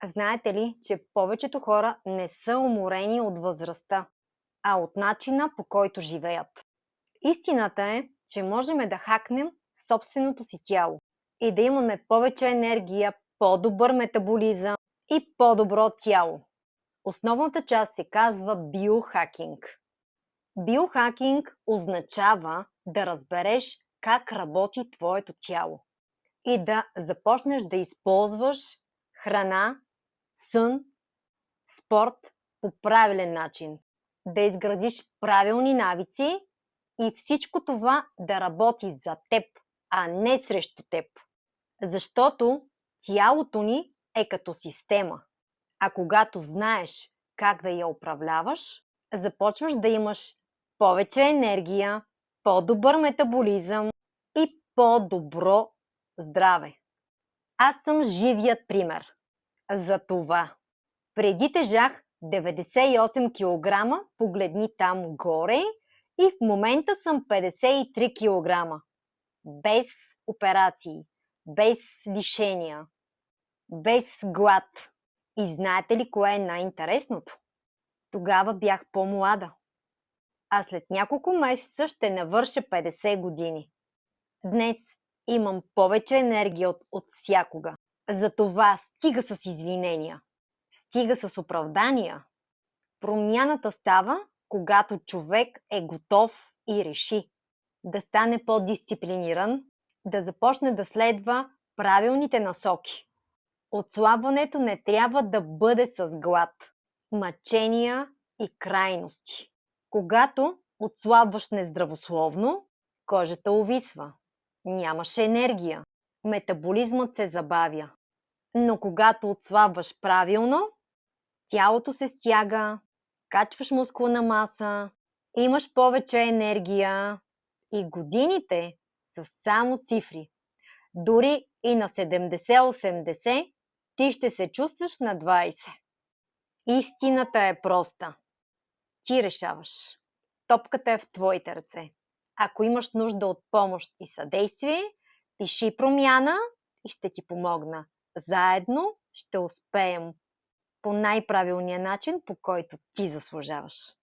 Знаете ли, че повечето хора не са уморени от възрастта, а от начина, по който живеят? Истината е, че можем да хакнем собственото си тяло и да имаме повече енергия, по-добър метаболизъм и по-добро тяло. Основната част се казва биохакинг. Биохакинг означава да разбереш как работи твоето тяло и да започнеш да използваш храна, сън, спорт по правилен начин, да изградиш правилни навици и всичко това да работи за теб, а не срещу теб. Защото тялото ни е като система, а когато знаеш как да я управляваш, започваш да имаш повече енергия, по-добър метаболизъм и по-добро здраве. Аз съм живият пример за това. Преди тежах 98 кг, погледни там горе, и в момента съм 53 кг. Без операции, без лишения, без глад. И знаете ли кое е най-интересното? Тогава бях по-млада. А след няколко месеца ще навърша 50 години. Днес имам повече енергия от всякога. Затова стига с извинения. Стига с оправдания. Промяната става, когато човек е готов и реши да стане по-дисциплиниран, да започне да следва правилните насоки. Отслабването не трябва да бъде с глад, мъчения и крайности. Когато отслабваш нездравословно, кожата увисва, нямаш енергия, метаболизмът се забавя. Но когато отслабваш правилно, тялото се стяга, качваш мускулна маса, имаш повече енергия и годините са само цифри. Дори и на 70-80 ти ще се чувстваш на 20. Истината е проста. Ти решаваш. Топката е в твоите ръце. Ако имаш нужда от помощ и съдействие, пиши промяна и ще ти помогна. Заедно ще успеем по най-правилния начин, по който ти заслужаваш.